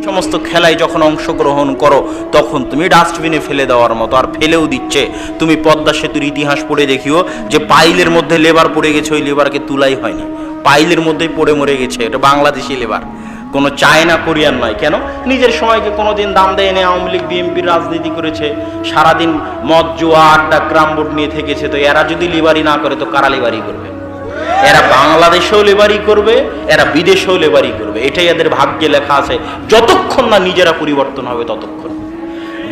সমস্ত খেলায় যখন অংশগ্রহণ করো তখন তুমি ডাস্টবিনে ফেলে দেওয়ার মতো, আর ফেলেও দিচ্ছে। তুমি পদ্মা সেতুর ইতিহাস পড়ে দেখিও যে পাইলের মধ্যে লেবার পড়ে গেছে, ওই লেবারকে তুলাই হয়নি, পাইলের মধ্যেই পড়ে মরে গেছে। এটা বাংলাদেশি লেবার, কোনো চায়না কোরিয়ান নয়। কেন? নিজের সময়কে কোনোদিন দাম দেয় না। আওয়ামী লীগ বিএনপির রাজনীতি করেছে, সারাদিন মদ জুয়া আড্ডা গ্রাম বোর্ড নিয়ে থেকেছে। তো এরা যদি লেবারি না করে তো কারা লেবারি করবে? এরা বাংলাদেশেও লেবারি করবে, এরা বিদেশেও লেবারি করবে। এটাই এদের ভাগ্যে লেখা আছে। যতক্ষণ না নিজেরা পরিবর্তন হবে ততক্ষণ।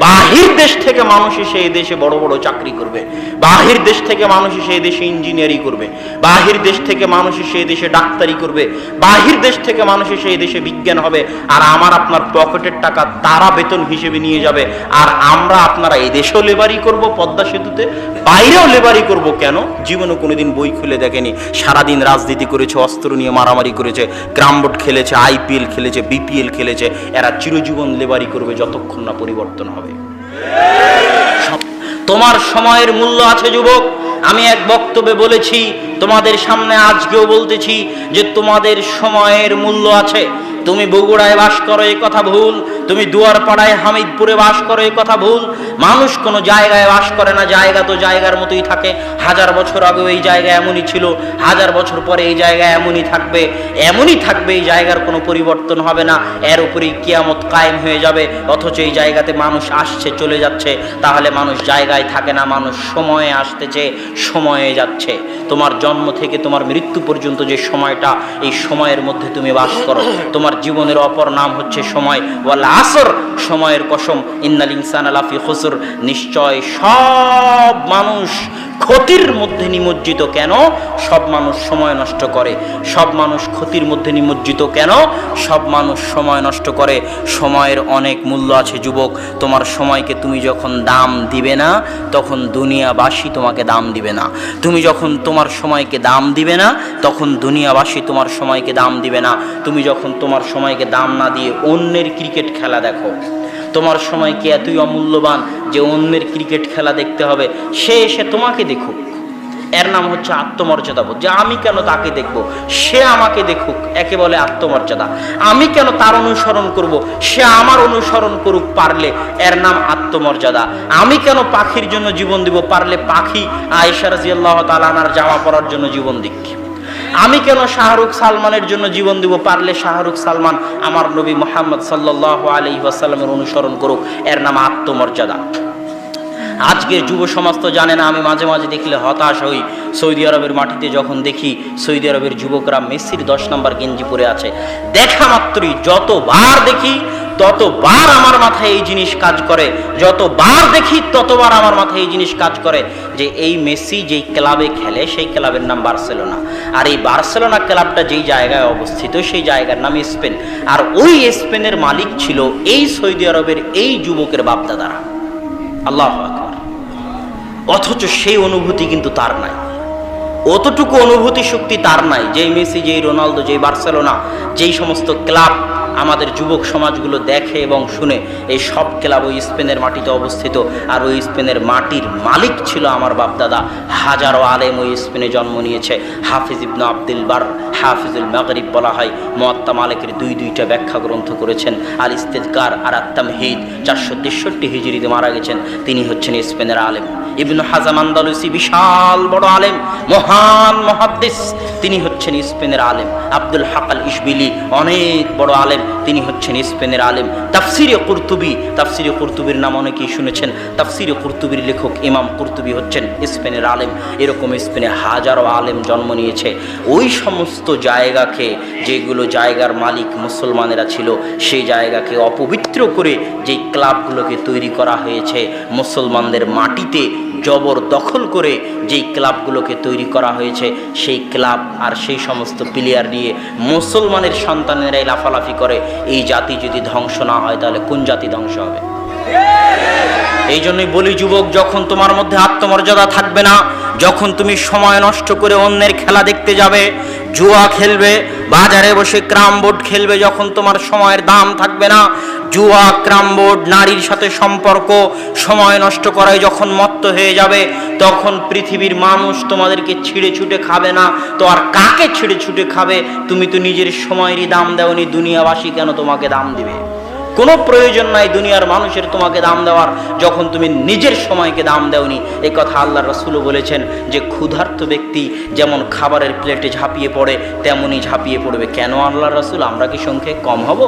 বাহির দেশ থেকে মানুষ এসে এই দেশে বড় বড় চাকরি করবে, বাহির দেশ থেকে মানুষ এসে এই দেশে ইঞ্জিনিয়ারিং করবে, বাহির দেশ থেকে মানুষ এসে এই দেশে ডাক্তারি করবে, বাহির দেশ থেকে মানুষ এসে এই দেশে বিজ্ঞান হবে। আর আমার আপনার পকেটের টাকা তারা বেতন হিসেবে নিয়ে যাবে, আর আমরা আপনারা এই দেশেও লেবারি করব, পদ্মা সেতুতে বাইরেও লেবারি করব। কেন? জীবনে কোনোদিন বই খুলে দেখেনি, সারাদিন রাজনীতি করেছে, অস্ত্র নিয়ে মারামারি করেছে, গ্রাম বোর্ড খেলেছে, আইপিএল খেলেছে, বিপিএল খেলেছে। এরা চিরজীবন লেবারি করবে যতক্ষণ না পরিবর্তন হবে। তোমার সময়ের মূল্য আছে যুবক। আমি এক বক্তব্যে বলেছি, তোমাদের সামনে আজকেও বলতেছি যে তোমাদের সময়ের মূল্য আছে। তুমি বগুড়ায় বাস করো এই কথা ভুল, তুমি দুয়ারপাড়ায় হামিদপুরে বাস করো এই কথা ভুল। মানুষ কোনো জায়গায় বাস করে না, জায়গা তো জায়গার মতোই থাকে। 1000 বছর আগে এই জায়গা এমনই ছিল, 1000 বছর পরে এই জায়গা এমনই থাকবে, এমনই থাকবে। এই জায়গার কোনো পরিবর্তন হবে না, এর উপরেই কিয়ামত কায়েম হয়ে যাবে। অথচ এই জায়গাতে মানুষ আসছে চলে যাচ্ছে। তাহলে মানুষ জায়গায় থাকে না, মানুষ সময়ে আসতেছে, সময়ে যাচ্ছে। তোমার জন্ম থেকে তোমার মৃত্যু পর্যন্ত যে সময়টা, এই সময়ের মধ্যে তুমি বাস করো। তোমার জীবনের অপর নাম হচ্ছে সময়। ওয়াল আসর, সময়ের কসম, ইন্নাল ইনসানা লাফি খুসর, নিশ্চয় সব মানুষ ক্ষতির মধ্যে নিমজ্জিত। কেন? সব মানুষ সময় নষ্ট করে। সব মানুষ ক্ষতির মধ্যে নিমজ্জিত। কেন? সব মানুষ সময় নষ্ট করে। সময়ের অনেক মূল্য আছে যুবক। তোমার সময়কে তুমি যখন দাম দিবে না, তখন দুনিয়াবাসী তোমাকে দাম দিবে না। তুমি যখন তোমার সময়কে দাম দিবে না, তখন দুনিয়াবাসী তোমার সময়কে দাম দিবে না। তুমি যখন তোমার সময়কে দাম না দিয়ে অন্যের ক্রিকেট খেলা দেখো, তোমার সময় কি এতই অমূল্যবান যে অন্যের ক্রিকেট খেলা দেখতে হবে? সে এসে তোমাকে দেখুক, এর নাম হচ্ছে আত্মমর্যাদাবোধ। যে আমি কেন তাকে দেখব, সে আমাকে দেখুক, একে বলে আত্মমর্যাদা। আমি কেন তার অনুসরণ করব, সে আমার অনুসরণ করুক, পারলে এর নাম আত্মমর্যাদা। আমি কেন পাখির জন্য জীবন দিব, পারলে পাখি আয়েশা রাদিয়াল্লাহু তাআলা আনহার জামা পরার জন্য জীবন দিক। আমি কেন শাহরুখ সালমানের জন্য জীবন দিব, পারলে শাহরুখ সালমান আমার নবী মুহাম্মদ সাল্লাল্লাহু আলাইহি ওয়াসাল্লামের অনুসরণ করুক, এর নাম আত্মমর্যাদা। আজকের যুব সমাজ তো জানে না। আমি মাঝে মাঝে দেখলে হতাশ হই। সৌদি আরবের মাটিতে যখন দেখি সৌদি আরবের যুবকরা মেসির 10 নম্বর গেঞ্জি পরে আছে, দেখা মাত্রই যতবার দেখি ততবার আমার মাথায় এই জিনিস কাজ করে, যতবার দেখি ততবার আমার মাথায় এই জিনিস কাজ করে যে এই মেসি যেই ক্লাবে খেলে সেই ক্লাবের নাম বার্সেলোনা, আর এই বার্সেলোনা ক্লাবটা যেই জায়গায় অবস্থিত সেই জায়গার নাম স্পেন, আর ওই স্পেনের মালিক ছিল এই সৌদি আরবের এই যুবকের বাপদাদারা। আল্লাহু আকবার। অথচ সেই অনুভূতি কিন্তু তার নাই, অতটুকু অনুভূতি শক্তি তার নাই। যেই মেসি, যেই রোনালদো, যেই বার্সেলোনা, যেই সমস্ত ক্লাব আমাদের যুবক সমাজগুলো দেখে এবং শুনে, এই সব ক্লাব ওই স্পেনের মাটিতে অবস্থিত। আর ওই স্পেনের মাটির মালিক ছিল আমার বাপদাদা। হাজারো আলেম ওই স্পেনে জন্ম নিয়েছে। হাফিজ ইবনে আব্দুল বার, হাফিজুল মাগরিব বলা হয়। মুয়াত্তা মালিকের দুইটা ব্যাখ্যা গ্রন্থ করেছেন, আল ইস্তিযকার আর আত-তামহিদ। 463 হিজরিতে মারা গেছেন। তিনি হচ্ছেন স্পেনের আলেম। ইবনে হাজাম আন্দালুসি বিশাল বড় আলেম, মহান মুহাদ্দিস, তিনি হচ্ছেন স্পেনের আলেম। আব্দুল হক আল ইশবিলি অনেক বড় আলেম, তিনি হচ্ছেন স্পেনের আলেম। তাফসিরে কুরতুবি, তাফসিরে কুরতুবির নাম অনেকেই শুনেছেন। তাফসিরে কুরতুবির লেখক ইমাম কুরতুবি হচ্ছেন স্পেনের আলেম। এরকম স্পেনে হাজারো আলেম জন্ম নিয়েছে। ওই সমস্ত জায়গাকে, যেগুলো জায়গার মালিক মুসলমানেরা ছিল, সেই জায়গাকে অপবিত্র করে যেই ক্লাবগুলোকে তৈরি করা হয়েছে, মুসলমানদের মাটিতে জবরদখল করে যেই ক্লাবগুলোকে তৈরি করা হয়েছে, সেই ক্লাব আর সেই সমস্ত প্লেয়ার নিয়ে মুসলমানের সন্তানেরাই লাফালাফি করে। এই জাতি যদি ধ্বংস না হয় তাহলে কোন জাতি ধ্বংস হবে? এই জন্যই বলি যুবক, যখন তোমার মধ্যে আত্মমর্যাদা থাকবে না, যখন তুমি সময় নষ্ট করে অন্যের খেলা দেখতে যাবে, জুয়া খেলবে, বাজারে বসে ক্যারাম বোর্ড খেলবে, যখন তোমার সময়ের দাম থাকবে না, জুয়া, ক্যারাম বোর্ড, নারীর সাথে সম্পর্ক, সময় নষ্ট করায় যখন মত্ত হয়ে যাবে, তখন পৃথিবীর মানুষ তোমাদেরকে ছিঁড়ে ছুটে খাবে না। তো আর কাকে ছিঁড়ে ছুটে খাবে? তুমি তো নিজের সময়েরই দাম দাওনি, দুনিয়াবাসী কেন তোমাকে দাম দিবে? কোনো প্রয়োজন নাই দুনিয়ার মানুষের তোমাকে দাম দেওয়ার, যখন তুমি নিজের সময়কে দাম দেওনি। এই কথা আল্লাহ রাসূলও বলেছেন যে ক্ষুধার্ত ব্যক্তি যেমন খাবারের প্লেটে ঝাঁপিয়ে পড়ে তেমনই ঝাঁপিয়ে পড়বে। কেন আল্লাহ রাসূল, আমরা কি সংখ্যে কম হব?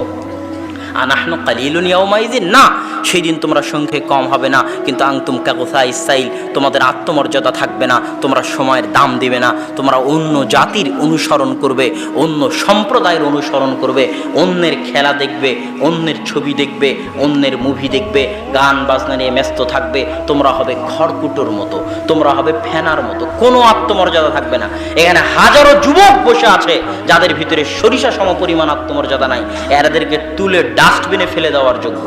আনাহনু কালিলুন ইয়াউমাইযিন, না, সেই দিন তোমরা সংখ্যে কম হবে না, কিন্তু আনতুম কাগুসাইস সাইল, তোমাদের আত্মমর্যাদা থাকবে না, তোমরা সময়ের দাম দিবে না, তোমরা অন্য জাতির অনুসরণ করবে, অন্য সম্প্রদায়ের অনুসরণ করবে, অন্যের খেলা দেখবে, অন্যের ছবি দেখবে, অন্যের মুভি দেখবে, গান বাজনা নিয়ে ব্যস্ত থাকবে। তোমরা হবে খড়কুটোর মতো, তোমরা হবে ফেনার মতো, কোনো আত্মমর্যাদা থাকবে না। এখানে হাজারো যুবক বসে আছে যাদের ভিতরে সরিষা সমপরিমাণ আত্মমর্যাদা নাই, এদেরকে তুলে ডাস্টবিনে ফেলে দেওয়ার যোগ্য।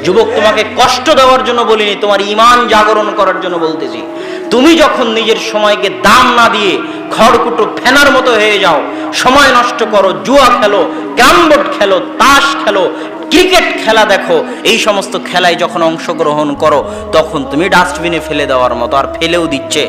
যুবক, তোমাকে কষ্ট দেওয়ার জন্য বলিনি, তোমার ঈমান জাগরণ করার জন্য বলতেছি। তুমি যখন নিজের সময়কে দাম না দিয়ে খড়কুটো ফেনার মতো হয়ে যাও, সময় নষ্ট করো, জুয়া খেলো, ক্যারমবোর্ড খেলো, তাস খেলো, ক্রিকেট খেলা দেখো, এই সমস্ত খেলায় যখন অংশগ্রহণ করো তখন তুমি ডাস্টবিনে ফেলে দেওয়ার মতো, আর ফেলেও দিচ্ছে।